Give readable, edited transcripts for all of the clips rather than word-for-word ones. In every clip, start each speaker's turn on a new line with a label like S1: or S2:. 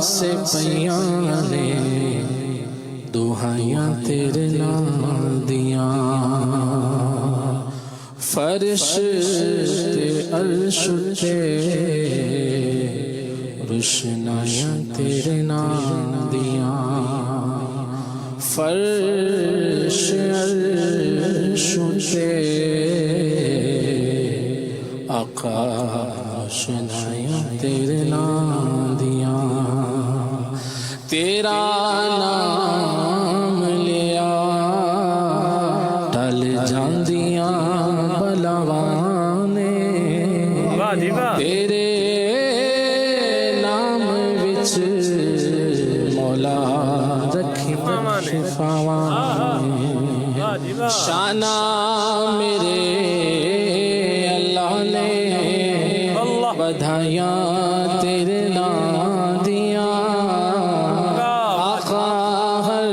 S1: پاسے پیاں نے دعائیاں تیرے نام دیاں فرش تے عرش تے روشنائیاں تیرے نام دیاں فرش عرش تے آقا روشنائیاں تیرے نام دیاں تیرا نام لیا ٹل جاندیاں بلاوانے تیرے نام وچ مولا رکھی شفاوانے شانہ میرے اللہ نے بدھائیاں تیرے نام دیاں آقا ہر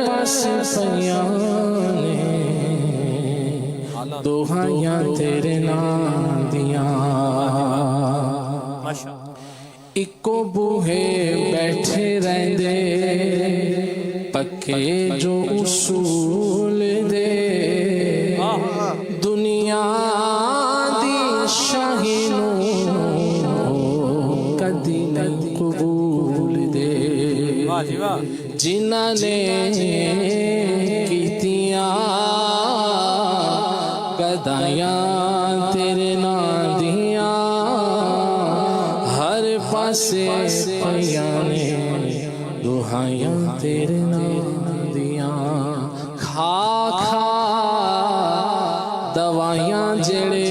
S1: پاس پیاں نے دعائیاں تیرے نام دیاں اکو بوہے بیٹھے رہندے پکے جو اصول دے دنیا دی شاہی نو کدی نہیں قبول دے جنہ نے کیتیاں گدائیاں تیرے نام دیاں ہر پاسے پیاں نے دعائیاں تیرے نام دیاں کھا کھا دوائیاں جڑے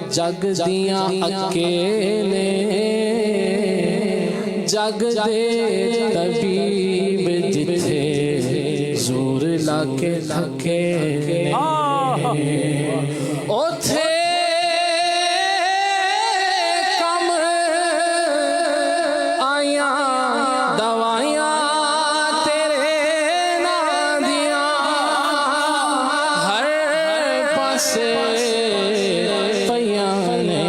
S1: جگ دیاں اکیلے جگ دے طبیب جتھے زور لا کے تھکے اوتھے کم آیاں دوائیاں تیرے نام دیاں ہر پاسے پیاں نے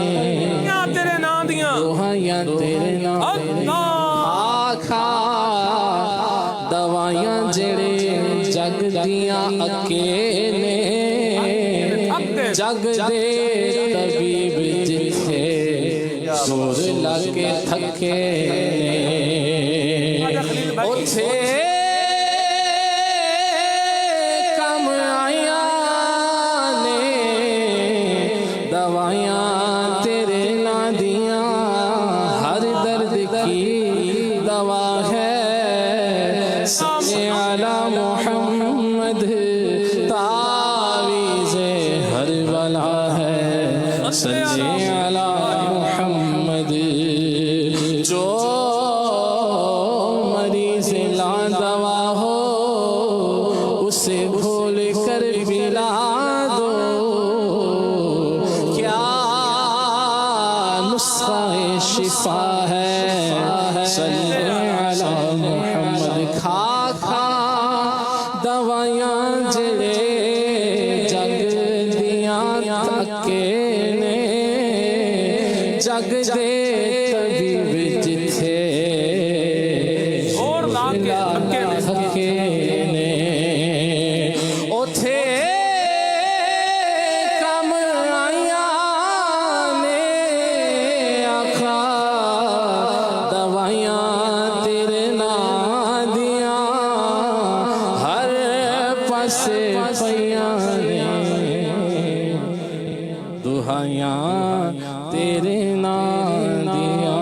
S1: تیرے نام دیاں دعائیاں تیرے نام آکھا دوائیاں جڑے جگ دیاں اکیلے جگ دے طبیب جتھے زور لگے تھکے اوتھے کم آیاں نے دوائیاں تیرے نام دیاں ہر درد کی دوا ہے صلی علی محمد تعویذ ہر بلا ہے صلی علی محمد جو مریض لا دوا ہو اسے گھول کر پلا دو کیا نسخہ شفا ہے صلی علی محمد کھا کھا دوائیاں جڑے جگ دیاں اکیلے جگ دے طبیب جتھے اور لا کے اوتھے کم آیاں نے آقا دوائیاں تیرے نام دیاں ہر پاسے پیاں نے دعائیاں تیرے نام دیاں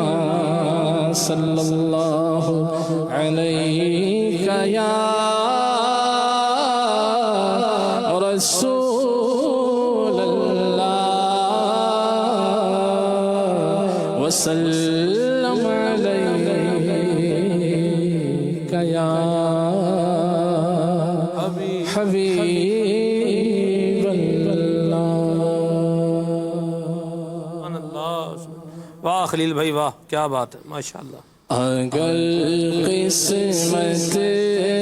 S1: صلی اللہ علیہ یا رسول اللہ وسلم علیہ یا حبیب اللہ
S2: واہ خلیل بھائی واہ کیا بات ہے ماشاءاللہ
S1: اگر قسمت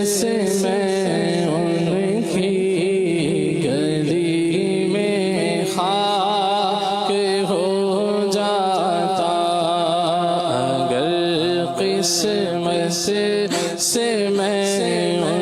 S1: سے میں ان کی گلی میں خاک ہو جاتا اگر سے میں